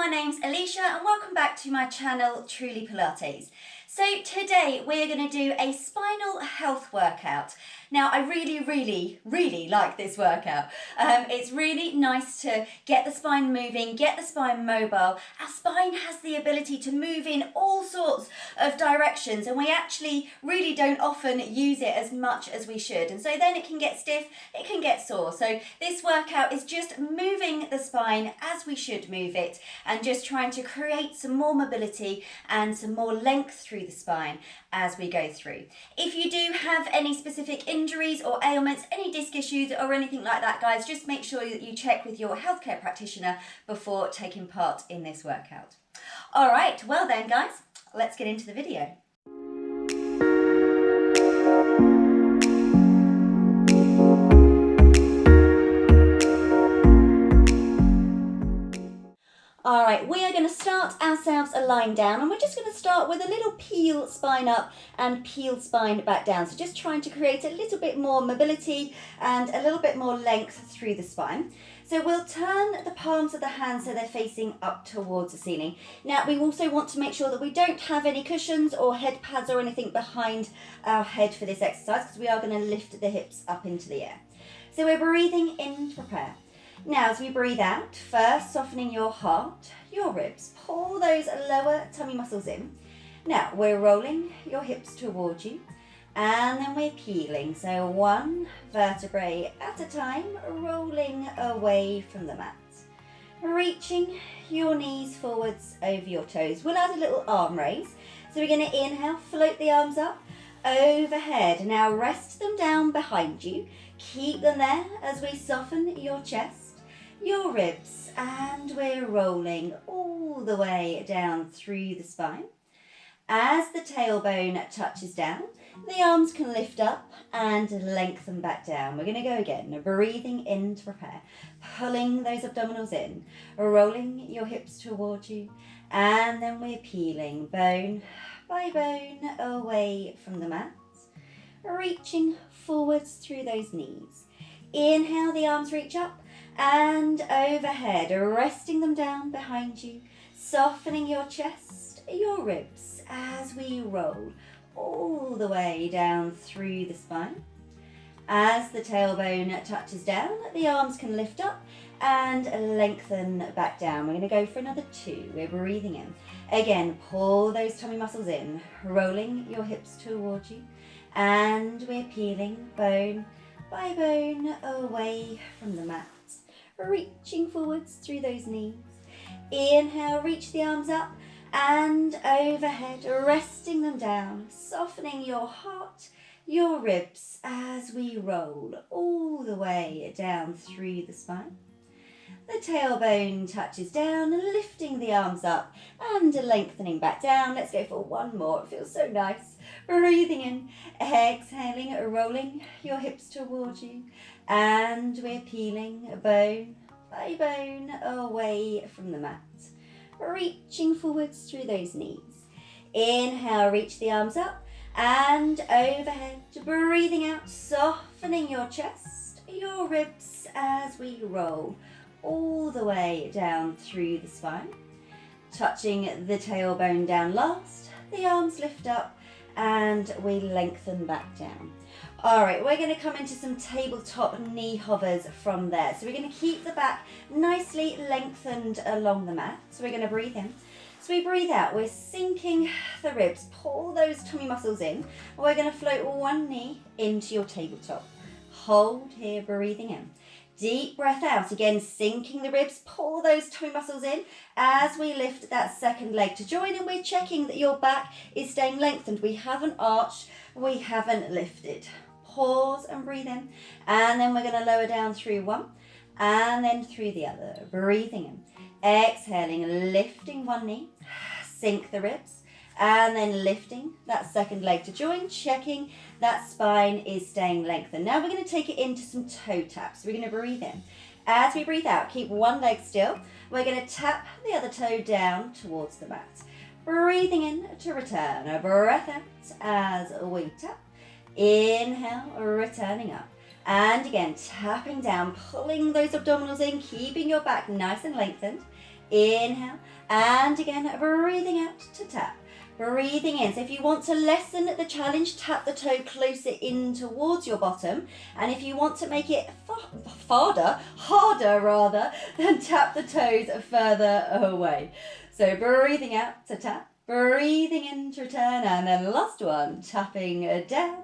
my name's Aleisha and welcome back to my channel Truly Pilates. So today we're going to do a spinal health workout. Now I really like this workout. It's really nice to get the spine moving, get the spine mobile. Our spine has the ability to move in all sorts of directions and we actually really don't often use it as much as we should. And so then it can get stiff, it can get sore. So this workout is just moving the spine as we should move it and just trying to create some more mobility and some more length through the spine as we go through. If you do have any specific injuries or ailments, any disc issues or anything like that, guys, just make sure that you check with your healthcare practitioner before taking part in this workout. All right, well then guys, let's get into the video. All right, we are going to start ourselves lying down and we're just going to start with a little peel spine up and peel spine back down. So just trying to create a little bit more mobility and a little bit more length through the spine. So we'll turn the palms of the hands so they're facing up towards the ceiling. Now we also want to make sure that we don't have any cushions or head pads or anything behind our head for this exercise because we are going to lift the hips up into the air. So we're breathing in to prepare. Now as we breathe out, first softening your heart, your ribs, pull those lower tummy muscles in. Now we're rolling your hips towards you and then we're peeling. So one vertebrae at a time, rolling away from the mat. Reaching your knees forwards over your toes. We'll add a little arm raise. So we're going to inhale, float the arms up, overhead. Now rest them down behind you. Keep them there as we soften your chest, your ribs, and we're rolling all the way down through the spine. As the tailbone touches down, the arms can lift up and lengthen back down. We're going to go again, breathing in to prepare, pulling those abdominals in, rolling your hips towards you, and then we're peeling bone by bone away from the mat, reaching forwards through those knees. Inhale, the arms reach up and overhead, resting them down behind you, softening your chest, your ribs as we roll all the way down through the spine. As the tailbone touches down, the arms can lift up and lengthen back down. We're going to go for another two. We're breathing in. Again, pull those tummy muscles in, rolling your hips towards you, and we're peeling bone by bone away from the mat, reaching forwards through those knees. Inhale, reach the arms up and overhead, resting them down, softening your heart, your ribs as we roll all the way down through the spine. The tailbone touches down, lifting the arms up and lengthening back down. Let's go for one more. It feels so nice. Breathing in, exhaling, rolling your hips towards you, and we're peeling bone by bone away from the mat, reaching forwards through those knees. Inhale, reach the arms up and overhead, breathing out, softening your chest, your ribs as we roll all the way down through the spine. Touching the tailbone down last, the arms lift up and we lengthen back down. All right, we're going to come into some tabletop knee hovers from there. So we're going to keep the back nicely lengthened along the mat. So we're going to breathe in. So we breathe out, we're sinking the ribs, pull those tummy muscles in. We're going to float one knee into your tabletop. Hold here, breathing in. Deep breath out, again sinking the ribs, pull those tummy muscles in as we lift that second leg to join, and we're checking that your back is staying lengthened. We haven't arched, we haven't lifted. Pause and breathe in, and then we're going to lower down through one and then through the other. Breathing in, exhaling, lifting one knee, sink the ribs, and then lifting that second leg to join, checking that spine is staying lengthened. Now we're going to take it into some toe taps. We're going to breathe in. As we breathe out, keep one leg still. We're going to tap the other toe down towards the mat. Breathing in to return. A breath out as we tap. Inhale, returning up. And again, tapping down, pulling those abdominals in, keeping your back nice and lengthened. inhale, and again, breathing out to tap. Breathing in. So if you want to lessen the challenge, tap the toe closer in towards your bottom. And if you want to make it harder, then tap the toes further away. So breathing out to tap, breathing in to return, and then last one, tapping down,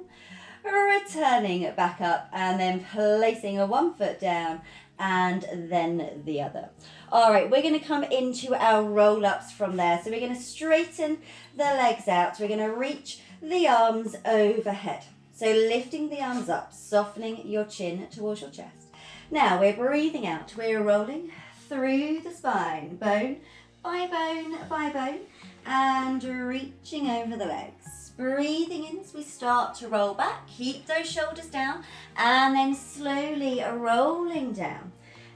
returning back up, and then placing one foot down and then the other. All right, we're going to come into our roll-ups from there. So we're going to straighten the legs out. We're going to reach the arms overhead. So lifting the arms up, softening your chin towards your chest. Now we're breathing out. We're rolling through the spine, bone by bone by bone, and reaching over the legs. Breathing in as we start to roll back. Keep those shoulders down, and then slowly rolling down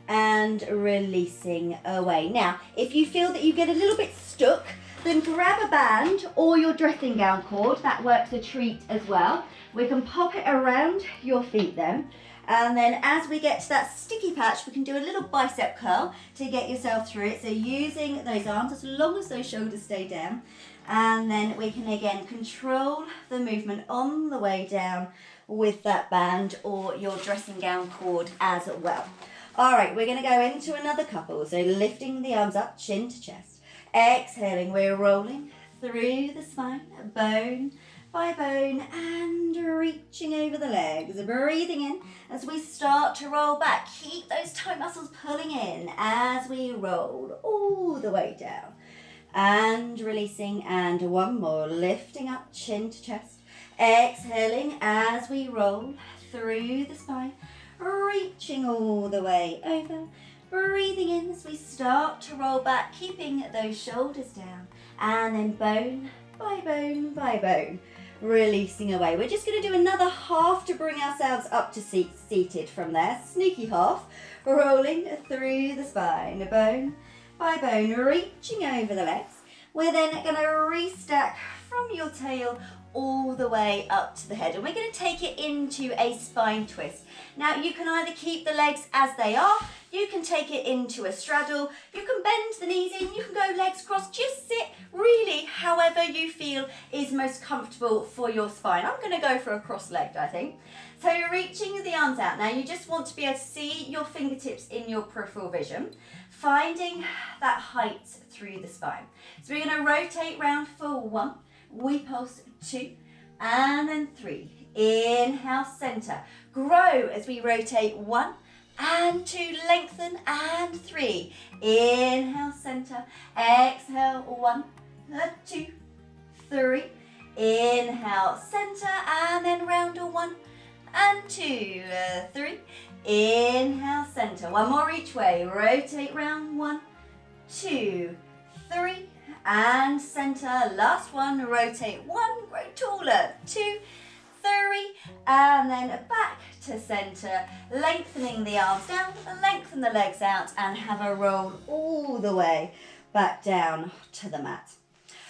and releasing away. Now, if you feel that you get a little bit stuck, then grab a band or your dressing gown cord. That works a treat as well. We can pop it around your feet then. And then as we get to that sticky patch, we can do a little bicep curl to get yourself through it. So using those arms as long as those shoulders stay down. And then we can again control the movement on the way down with that band or your dressing gown cord as well. All right, we're going to go into another couple. So lifting the arms up, chin to chest. Exhaling, we're rolling through the spine, bone by bone, and reaching over the legs. Breathing in as we start to roll back. Keep those toe muscles pulling in as we roll all the way down. And releasing, and one more, lifting up, chin to chest. Exhaling as we roll through the spine, reaching all the way over. Breathing in as we start to roll back, keeping those shoulders down, and then bone by bone by bone, releasing away. We're just going to do another half to bring ourselves up to seated from there. Sneaky half, rolling through the spine, bone by bone, reaching over the legs. We're then going to restack from your tail all the way up to the head, and we're going to take it into a spine twist. Now you can either keep the legs as they are, you can take it into a straddle, you can bend the knees in, you can go legs crossed, just sit really however you feel is most comfortable for your spine. I'm going to go for a cross-legged, I think. So you're reaching the arms out. Now you just want to be able to see your fingertips in your peripheral vision, finding that height through the spine. So we're going to rotate round for 1, we pulse 2, and then 3. Inhale, center. Grow as we rotate 1 and 2, lengthen, and 3. Inhale, center. Exhale, 1, 2, 3. Inhale, center, and then round a 1 and 2, 3. Inhale, center. One more each way. Rotate round 1, 2, 3, and center. Last one. Rotate 1, grow taller. 2, 3, and then back to center. Lengthening the arms down, lengthen the legs out, and have a roll all the way back down to the mat.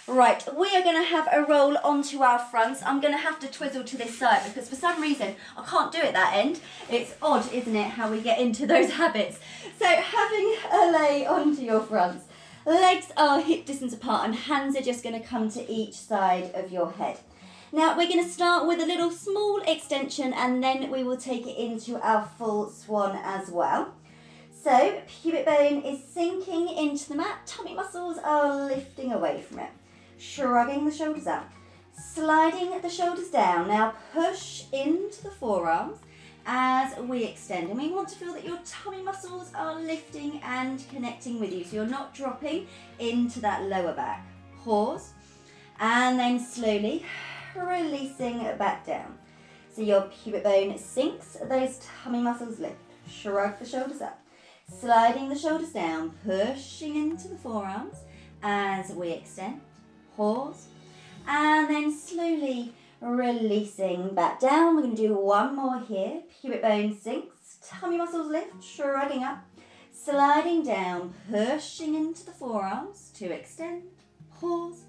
Right, we are going to have a roll onto our fronts. I'm going to have to twizzle to this side because for some reason I can't do it that end. It's odd, isn't it, how we get into those habits. So having a lay onto your fronts. Legs are hip distance apart and hands are just going to come to each side of your head. Now we're going to start with a little small extension and then we will take it into our full swan as well. So pubic bone is sinking into the mat, tummy muscles are lifting away from it. Shrugging the shoulders up, sliding the shoulders down. Now push into the forearms as we extend. And we want to feel that your tummy muscles are lifting and connecting with you. So you're not dropping into that lower back. Pause. And then slowly releasing back down. So your pubic bone sinks, those tummy muscles lift. Shrug the shoulders up. Sliding the shoulders down, pushing into the forearms as we extend. Pause, and then slowly releasing back down. We're going to do one more here. Pubic bone sinks, tummy muscles lift, shrugging up, sliding down, pushing into the forearms to extend, pause,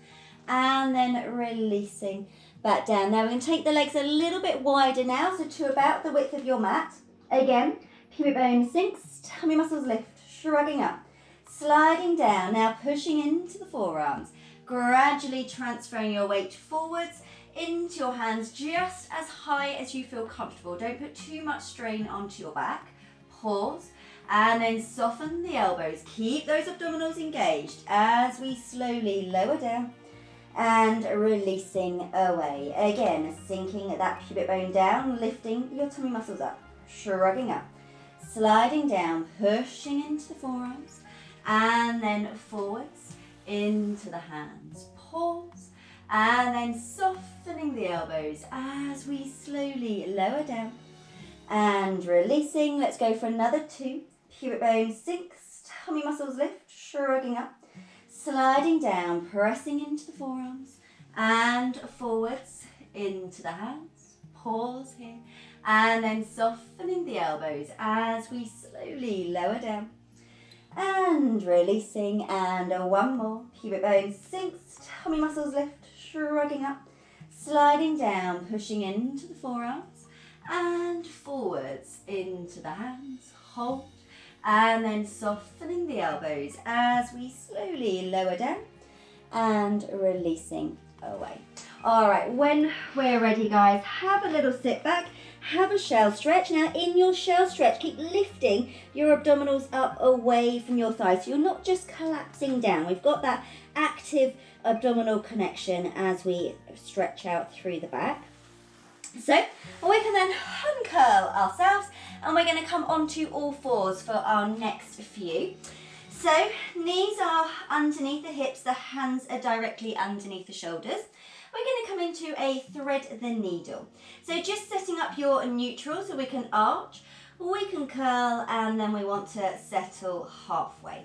and then releasing back down. Now we're going to take the legs a little bit wider now, so to about the width of your mat. Again, pubic bone sinks, tummy muscles lift, shrugging up, sliding down, now pushing into the forearms, gradually transferring your weight forwards into your hands just as high as you feel comfortable. Don't put too much strain onto your back. Pause and then soften the elbows. Keep those abdominals engaged as we slowly lower down and releasing away. Again, sinking that pubic bone down, lifting your tummy muscles up, shrugging up, sliding down, pushing into the forearms, and then forwards into the hands. Pause, and then softening the elbows as we slowly lower down and releasing. Let's go for another 2. Pubic bone sinks, tummy muscles lift, shrugging up, sliding down, pressing into the forearms and forwards into the hands. Pause here, and then softening the elbows as we slowly lower down and releasing. And one more. Pubic bone sinks, tummy muscles lift, shrugging up, sliding down, pushing into the forearms and forwards into the hands. Hold, and then softening the elbows as we slowly lower down and releasing away. All right, when we're ready, guys, have a little sit back, have a shell stretch. Now in your shell stretch, keep lifting your abdominals up away from your thighs, so you're not just collapsing down. We've got that active abdominal connection as we stretch out through the back. So we can then uncurl ourselves and we're going to come onto all fours for our next few. So knees are underneath the hips, the hands are directly underneath the shoulders. We're going to come into a thread the needle. So just setting up your neutral so we can arch, we can curl, and then we want to settle halfway.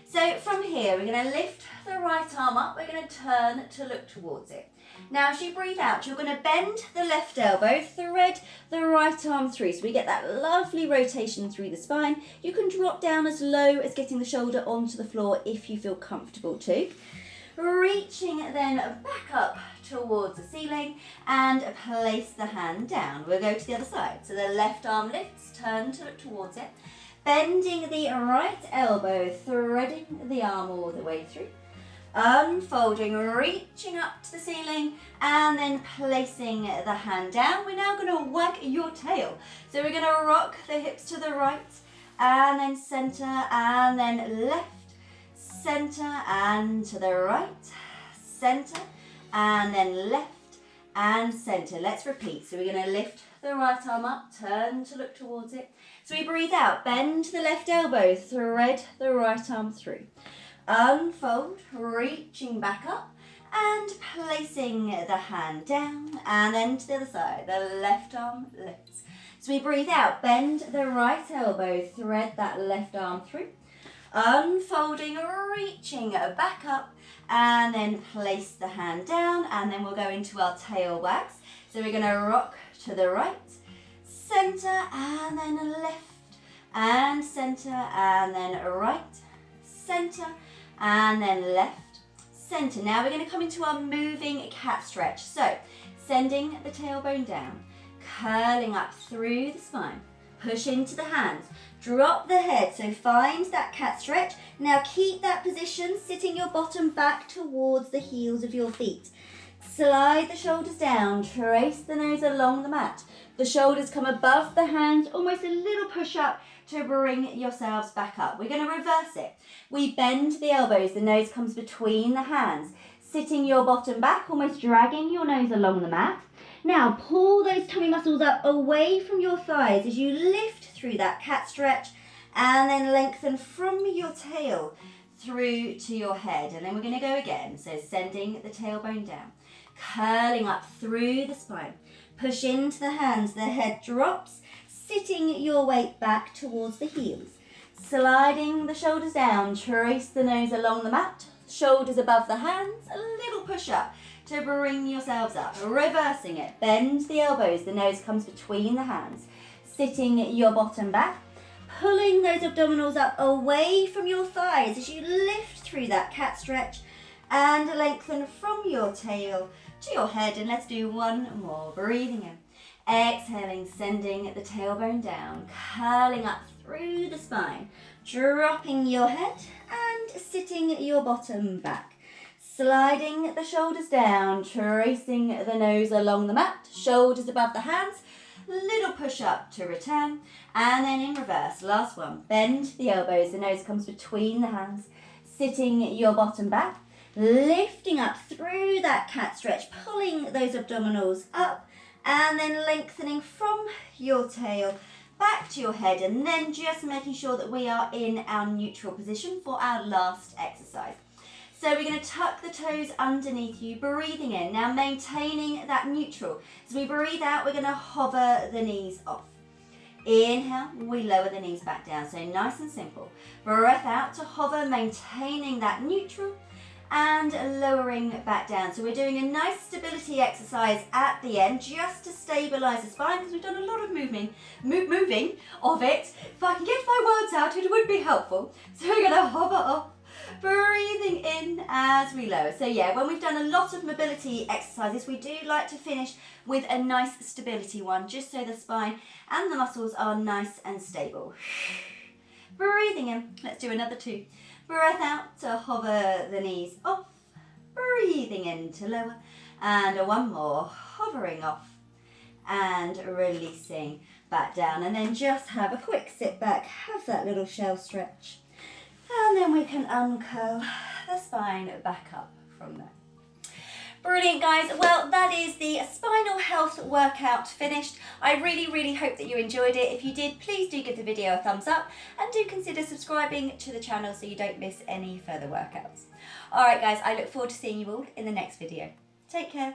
So from here, we're going to lift the right arm up, we're going to turn to look towards it. Now as you breathe out, you're going to bend the left elbow, thread the right arm through, so we get that lovely rotation through the spine. You can drop down as low as getting the shoulder onto the floor if you feel comfortable to. Reaching then back up towards the ceiling and place the hand down. We'll go to the other side. So the left arm lifts, turn to look towards it. Bending the right elbow, threading the arm all the way through. Unfolding, reaching up to the ceiling and then placing the hand down. We're now going to work your tail. So we're going to rock the hips to the right and then center and then left, center and to the right, center and then left and center. Let's repeat. So we're going to lift the right arm up, turn to look towards it. So we breathe out, bend the left elbow, thread the right arm through. Unfold, reaching back up and placing the hand down and then to the other side. The left arm lifts. So we breathe out, bend the right elbow, thread that left arm through. Unfolding, reaching back up and then place the hand down, and then we'll go into our tail wags. So we're going to rock to the right, center and then left and center and then right, center and then left, center. Now we're going to come into our moving cat stretch. So sending the tailbone down, curling up through the spine, push into the hands, drop the head, so find that cat stretch. Now keep that position, sitting your bottom back towards the heels of your feet. Slide the shoulders down, trace the nose along the mat. The shoulders come above the hands, almost a little push up to bring yourselves back up. We're going to reverse it. We bend the elbows, the nose comes between the hands, sitting your bottom back, almost dragging your nose along the mat. Now pull those tummy muscles up away from your thighs as you lift through that cat stretch and then lengthen from your tail through to your head. And then we're going to go again. So sending the tailbone down, curling up through the spine, push into the hands, the head drops, sitting your weight back towards the heels. Sliding the shoulders down, trace the nose along the mat, shoulders above the hands, a little push up to bring yourselves up. Reversing it, bend the elbows, the nose comes between the hands, sitting your bottom back, pulling those abdominals up away from your thighs as you lift through that cat stretch and lengthen from your tail to your head. And let's do one more. Breathing in, exhaling, sending the tailbone down, curling up through the spine, dropping your head and sitting your bottom back, sliding the shoulders down, tracing the nose along the mat, shoulders above the hands, little push up to return, and then in reverse, last one, bend the elbows, the nose comes between the hands, sitting your bottom back, lifting up through that cat stretch, pulling those abdominals up, and then lengthening from your tail back to your head, and then just making sure that we are in our neutral position for our last exercise. So we're going to tuck the toes underneath you, breathing in, now maintaining that neutral. As we breathe out, we're going to hover the knees off. Inhale, we lower the knees back down, so nice and simple. Breath out to hover, maintaining that neutral, and lowering back down. So we're doing a nice stability exercise at the end, just to stabilize the spine, because we've done a lot of moving of it. If I can get my words out, it would be helpful. So we're going to hover off, breathing in as we lower. So yeah, when we've done a lot of mobility exercises, we do like to finish with a nice stability one, just so the spine and the muscles are nice and stable. Breathing in, let's do another 2. Breath out to hover the knees off, breathing in to lower, and one more, hovering off and releasing back down, and then just have a quick sit back, have that little shell stretch, and then we can uncurl the spine back up from there. Brilliant, guys. Well, that is the spinal health workout finished. I really hope that you enjoyed it. If you did, please do give the video a thumbs up and do consider subscribing to the channel so you don't miss any further workouts. All right, guys, I look forward to seeing you all in the next video. Take care.